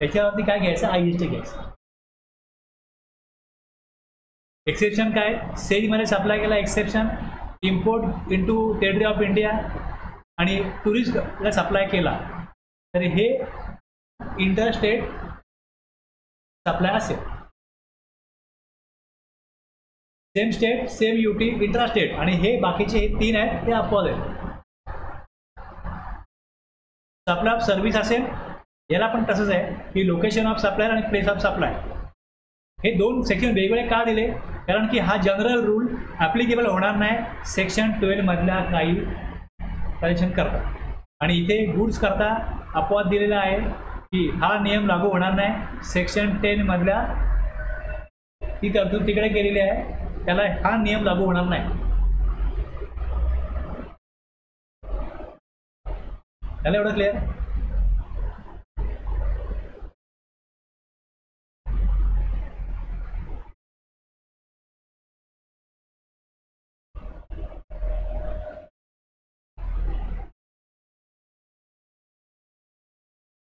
त्याच्यावरती काय घ्यायचं, IGST घ्यायचं. एक्सेप्शन काय, सेजमध्ये सप्लाय केला exception, import into territory of India आणि टुरिस्टला सप्लाय केला तर हे इंटरस्टेट सप्लाय असेल. Same state same UT intrastate, आणि हे बाकीचे हे 3 आहेत ते अपवाद आहेत. सप्लाय ऑफ सर्व्हिस असेल याला पण तसंच आहे की लोकेशन ऑफ सप्लायर आणि प्लेस ऑफ सप्लाय, हे 2 सेक्शन वेगवेगळे का दिले, कारण की हा जनरल रूल ॲप्लिकेबल होणार नाही सेक्शन 12 मधल्या काही कलेक्शन करता. आणि इथे गुड्स करता अपवाद दिलेला आहे की हा नियम लागू होणार नाही, सेक्शन 10 मधल्या ती तरतूद तिकडे केलेली आहे, त्याला हा नियम लागू होणार नाही. त्याला एवढं क्लिअर.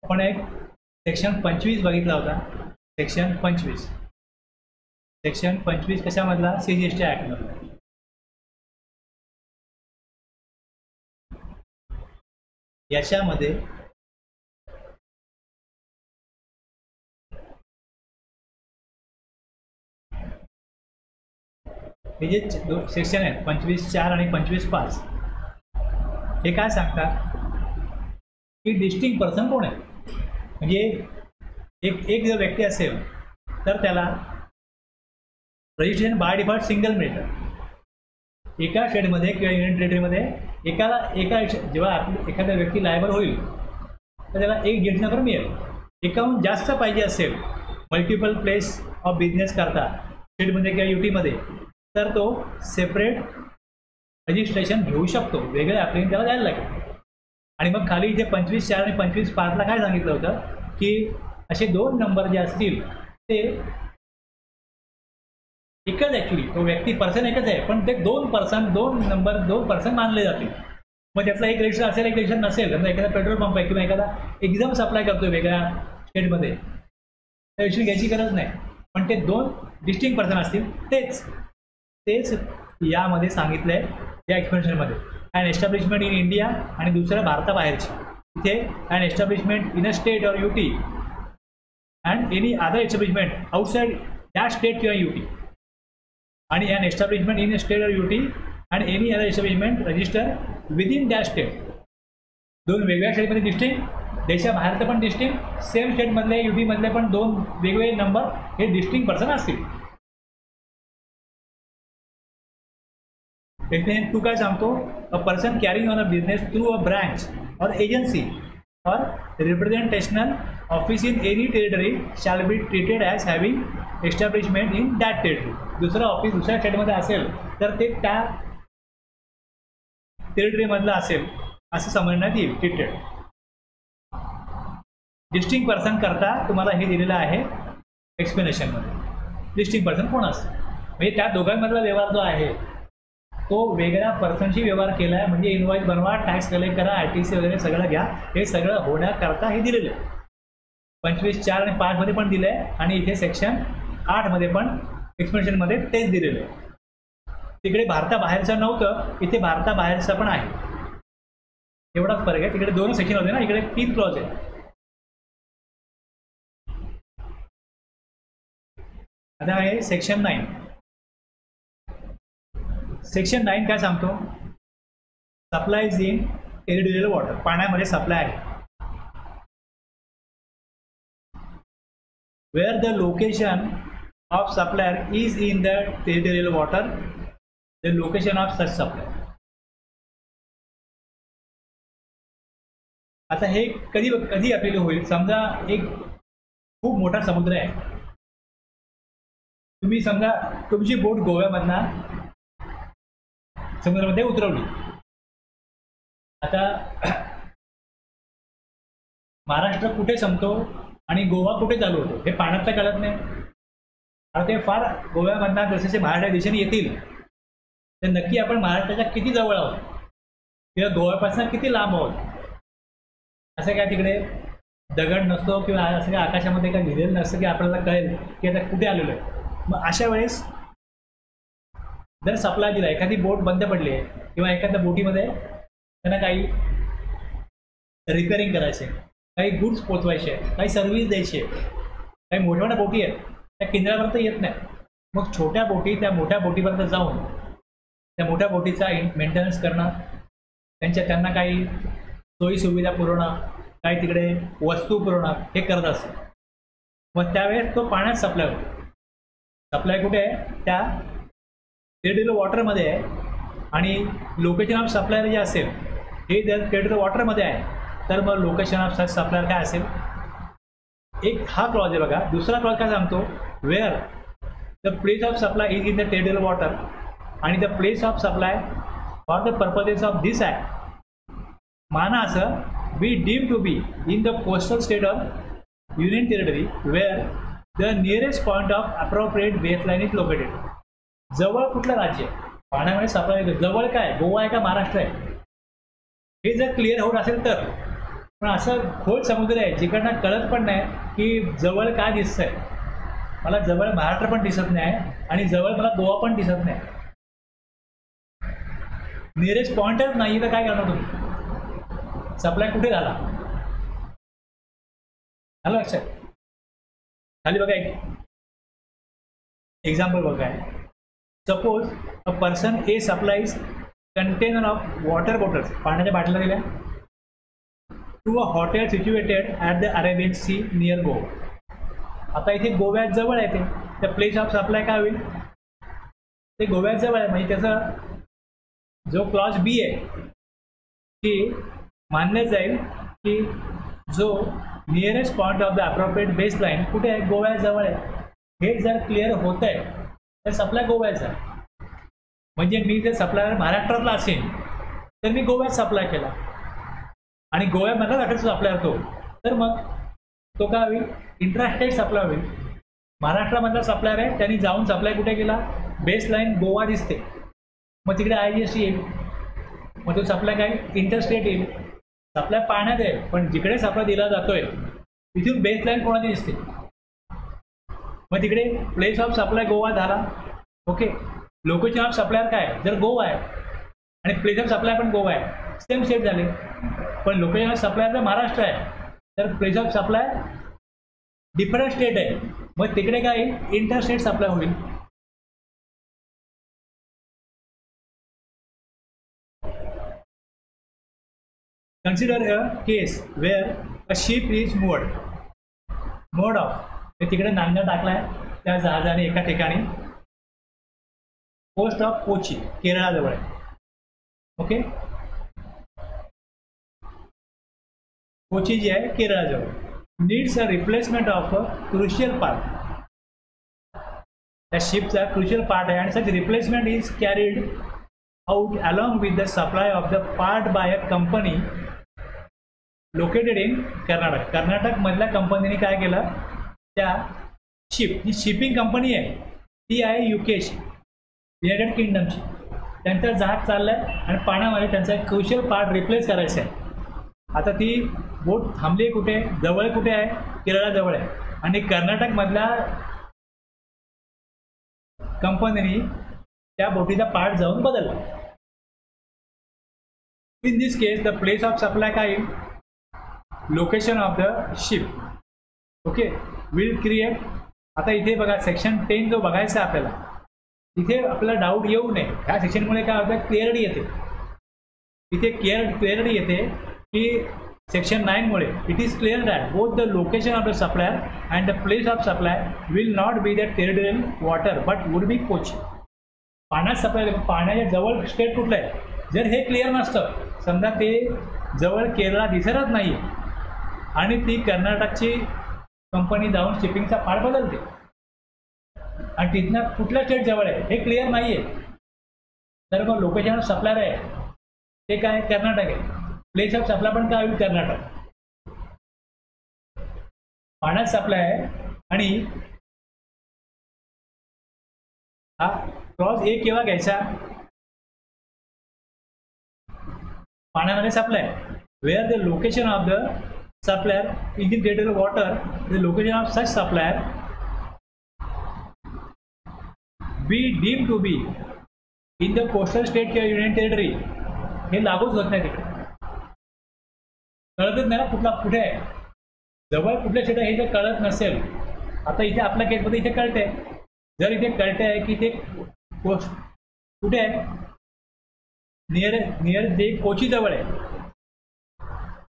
आपण एक सेक्शन 25 बघितला होता. Section 25 कशामधला, CGST ॲक्टमधला. याच्यामध्ये हे जे सेक्शन आहेत 25(4) आणि 25(5) हे काय सांगतात की डिस्टिंक्ट पर्सन कोण आहे. म्हणजे एक जर व्यक्ती असेल तर त्याला रजिस्ट्रेशन बाय डिफॉल्ट सिंगल मिळतं. एका स्टेटमध्ये किंवा युनियन टेरिटरीमध्ये एका जेव्हा एखादा व्यक्ती लायबल होईल तर त्याला एक GST नंबर मिळेल. एकाहून जास्त पाहिजे असेल मल्टिपल प्लेस ऑफ बिझनेस करता स्टेटमध्ये किंवा UTमध्ये तर तो सेपरेट रजिस्ट्रेशन घेऊ शकतो, वेगळं ॲप्लिकेशन त्याला द्यायला लागेल. आणि मग खाली इथे 25(4) आणि 25(5) काय सांगितलं होतं की असे 2 नंबर जे असतील ते एकच, ॲक्च्युली तो व्यक्ती पर्सन एकच आहे पण ते 2 नंबर पर्सन मानले जातील. मग त्यातला एक रजिस्टर असेल एक रजिस्टर नसेल, समजा एखादा पेट्रोल पंप आहे किंवा एखादा एक्झाम सप्लाय करतोय वेगळ्या स्टेटमध्ये, त्या रजिस्टर घ्यायची गरज नाही, पण ते 2 डिस्टिंक्ट पर्सन असतील. तेच यामध्ये सांगितलं आहे या एक्सप्लेनेशनमध्ये. अँड एस्टॅब्लिशमेंट इन इंडिया आणि दुसरं भारताबाहेरची. इथे and establishment in a state or UT and any other establishment outside that state किंवा UT, आणि and establishment in a state or UT and any other establishment register within that state. दोन वेगवेगळ्या स्टेटमध्ये distinct, देशाबाहेरचं पण distinct, same स्टेटमधले UP मधले पण दोन वेगवेगळे नंबर हे डिस्टिंक्ट पर्सन असतील. इथे तू काय सांगतो, a person carrying on a business through a branch or agency or representational office in any territory shall be treated as having establishment in that territory. दुसरं ऑफिस दुसऱ्या स्टेटमध्ये असेल तर ते त्या टेरिटरीमधलं असेल असं समजण्यात येईल. ट्रीटेड डिस्टिंक्ट पर्सन करता तुम्हाला हे दिलेलं आहे एक्सप्लेनेशनमध्ये. डिस्टिंक्ट पर्सन कोण असतं म्हणजे त्या दोघांमधला व्यवहार जो आहे तो वेगळ्या पर्सनशी व्यवहार केला आहे, म्हणजे इन्व्हॉइस बनवा, टॅक्स कलेक्ट करा, RTC वगैरे सगळं घ्या, हे सगळं होण्याकरता हे दिलेलं आहे. 25(4) आणि 5 मध्ये पण दिलं आहे आणि इथे सेक्शन 8 मध्ये पण एक्सप्लेनेशनमध्ये तेच दिलेलं आहे. तिकडे भारताबाहेरचं नव्हतं, इथे भारताबाहेरचं पण आहे. एवढाच फरक आहे. तिकडे 2 सेक्शन होते ना, इकडे 3 क्लॉज आहे. आता आहे सेक्शन 9. सेक्शन 9 काय सांगतो, सप्लायज इन टेरिटोरियल वॉटर, पाण्यामध्ये सप्लाय आहे. Where the location of supplier is in the territorial water, the location of such supplier. आता हे कधी कधी अपील होईल, समजा एक खूप मोठा समुद्र आहे, तुम्ही समजा तुमची बोट गोव्यामधना समुद्रामध्ये उतरवली. आता महाराष्ट्र कुठे संपतो आणि गोवा कुठे चालू होतो हे पाण्यात कळत नाही. आता ते फार गोव्यामधना जसे महाराष्ट्र दिशेने येतील तर नक्की आपण महाराष्ट्राच्या किती जवळ आहोत किंवा गोव्यापासून किती लांब आहोत, असं काय तिकडे दगड नसतो किंवा असं काय आकाशामध्ये काय लिहिलेलं नसतं की आपल्याला कळेल की आता कुठे आलेलो आहे. मग अशा वेळेस जर सप्लाय दिला, एखादी बोट बंद पडली आहे किंवा एखाद्या बोटीमध्ये त्यांना काही रिपेअरिंग करायचे, काही गुड्स पोचवायचे, काही सर्व्हिस द्यायची, काही मोठ्या मोठ्या बोटी आहेत त्या किनाऱ्यापर्यंत येत नाही. मग छोट्या बोटी त्या मोठ्या बोटीपर्यंत जाऊन त्या मोठ्या बोटीचा मेंटेनन्स करणं, त्यांना काही सोयीसुविधा पुरवणं, काही तिकडे वस्तू पुरवणं हे करत असतं. मग त्यावेळेस तो पाण्यात सप्लाय होतो. सप्लाय कुठे आहे, त्या टेरिटोरियल वॉटरमध्ये आहे आणि लोकेशन ऑफ सप्लायर जे असेल हे जर टेरिटोरियल वॉटरमध्ये आहे तर मग लोकेशन ऑफ सच सप्लायर काय असेल. एक हा क्लॉज आहे बघा. दुसरा क्लॉज काय सांगतो, where the place of supply is in the territorial water आणि the place of supply for the purposes of this act माना असं be deem to be in the coastal state of union territory where the nearest point of appropriate baseline is located. जवळ कुठलं राज्य पाण्यामध्ये supply येतो, जवळ काय गोवा आहे का महाराष्ट्र आहे हे जर क्लिअर होत असेल तर. पण असं खोल समुद्र आहे जिकडनं कळत पण नाही की जवळ काय दिसतंय. मला जवळ महाराष्ट्र पण दिसत नाही आणि जवळ मला गोवा पण दिसत नाही. नियरेस्ट पॉईंटच नाही तर काय करणार तुम्ही, सप्लाय कुठे झाला. आलं लक्षात. खाली बघा एक एक्झाम्पल बघा आहे. Suppose a person A supplies container of water bottles, पाण्याच्या बाटल्या दिल्या, to a hotel situated at the Arabian Sea near Goa. आता इथे गोव्यात जवळ आहे ते, त्या प्लेस ऑफ सप्लाय काय होईल, ते गोव्यात जवळ आहे. म्हणजे त्याचा जो क्लॉज बी आहे की मानलं जाईल की जो nearest point of the appropriate base line कुठे आहे, गोव्यात जवळ आहे. हे जर क्लिअर होत आहे तर सप्लाय गोव्याचा. म्हणजे मी जर सप्लायर महाराष्ट्रातला असेल तर मी गोव्यात सप्लाय केला आणि गोव्यामधला जाण्याचा सप्लायर तो, तर मग तो काय होईल, इंट्रास्टेट सप्लाय होईल. महाराष्ट्रामधला सप्लायर आहे त्यांनी जाऊन सप्लाय कुठे केला, बेस लाईन गोवा दिसते, मग तिकडे IGST येईल, मग तो सप्लाय काय इंटरस्टेट येईल. सप्लाय पाण्यात आहे पण जिकडे सप्लाय दिला जातोय तिथून बेस लाईन कोणाची दिसते, मग तिकडे प्लेस ऑफ सप्लाय गोवा झाला. ओके, लोकेशन ऑफ सप्लायर काय, जर गोवा आहे आणि प्लेस ऑफ सप्लाय पण गोवा आहे, सेम स्टेट झाले. पण लोकेशन ऑफ सप्लायर जर महाराष्ट्र आहे तर place of supply different state आहे, मग तिकडे काय इंटरस्टेट सप्लाय होईल. Consider a case where a ship is moored off, तिकडे नांगर टाकलाय त्या जहाजाने एका ठिकाणी कोस्ट ऑफ कोची, केरळाजवळ आहे. ओके, कोची जी आहे केरळाजवळ, needs a replacement of a crucial part. त्या शिपचा क्रुशियल पार्ट आहे आणि such replacement is carried out along with the supply of the part by a company located in Karnataka. कर्नाटकमधल्या कंपनीने काय केलं, त्या जी शिपिंग कंपनी आहे ती आहे युकेची, युनायटेड किंगडमची. त्यांचं जहाज चाललं आहे आणि पाण्यामध्ये त्यांचा एक क्रुशियल पार्ट रिप्लेस करायचा आहे. आता ती बोट थांबली कुठे, जवळ कुठे आहे, केरळाजवळ आहे आणि कर्नाटकमधल्या कंपनीने त्या बोटीचा पार्ट जाऊन बदलला. In this case the place of supply काय, location of the ship. Okay, will create. आता इथे बघा सेक्शन 10 जो बघायचा आपल्याला, इथे आपल्याला डाऊट येऊ नये. ह्या सेक्शनमुळे काय होतं, क्लिअरिटी येते. इथे क्लिअरिटी येते की सेक्शन 9 मुळे it is clear that both the location of the supplier and the place of supply will not be the territorial water but would be Kochi. पाण्यात सप्लाय, पाण्याच्या जवळ स्टेट कुठलं आहे, जर हे क्लिअर नसतं, समजा ते जवळ केरळा दिसतच नाही आणि ती कर्नाटकची कंपनी जाऊन शिपिंगचा पार्ट बदलते आणि तिथनं कुठल्या स्टेट जवळ आहे हे क्लिअर नाही आहे, तर मग लोकेशन ऑफ सप्लायर आहे ते काय, कर्नाटक आहे. प्लेस ऑफ सप्लाय पण काय होईल, कर्नाटक. पाण्यात सप्लाय आहे आणि हा क्लॉज ए केव्हा घ्यायचा, पाण्यामध्ये supply, where the location of the supplier is in territorial water, the location of such supplier be deem to be in the coastal state किंवा युनियन टेरिटरी. हे लागूच होत नाही, तिकडे कळतच नाही ना कुठला कुठे आहे, जवळ कुठल्या स्टेट आहे हे जर कळत नसेल. आता इथे आपल्या केसमध्ये इथे कळते, जर इथे कळते आहे की ते कोस्ट कुठे आहे, नियर जे कोची जवळ आहे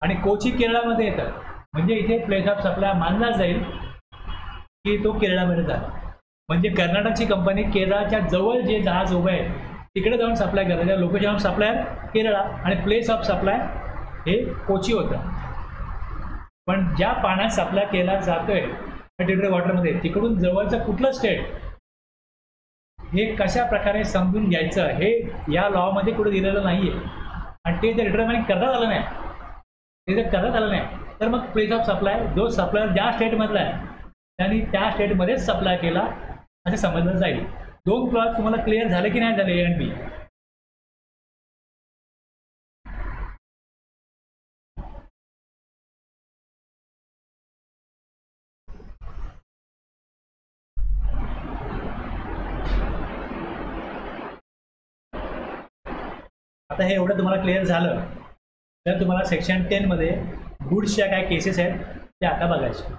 आणि कोची केरळामध्ये येतं, म्हणजे इथे प्लेस ऑफ सप्लाय मानला जाईल की तो केरळामध्ये झाला. म्हणजे कर्नाटकची कंपनी केरळाच्या जवळ जे जहाज उभं आहे तिकडे जाऊन सप्लाय करायचं. लोकेशन ऑफ सप्लायर केरळा आणि प्लेस ऑफ सप्लाय हे कोची होतं. पण ज्या पाण्यात सप्लाय केला जातोय टेरिटोरियल वॉटरमध्ये, तिकडून जवळचं कुठलं स्टेट हे कशा प्रकारे समजून घ्यायचं हे या लॉमध्ये कुठे दिलेलं नाही आहे आणि ते जर डिटरमाइन करण्यात आलं नाही, ते जर करण्यात आलं नाही तर मग प्लेस ऑफ सप्लाय जो सप्लायर ज्या स्टेटमधला आहे त्यांनी त्या स्टेटमध्येच सप्लाय केला असं समजलं जाईल. 2 क्लॉज तुम्हाला क्लिअर झाले की नाही झाले, ए अँड बी. आता हे एवढं तुम्हाला क्लिअर झालं तर तुम्हाला सेक्शन 10 मध्ये गुड्सच्या काय केसेस आहेत ते आता बघायचे.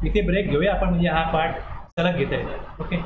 इथे ब्रेक घेऊया आपण, म्हणजे हा पार्ट सलग घेता येईल. ओके.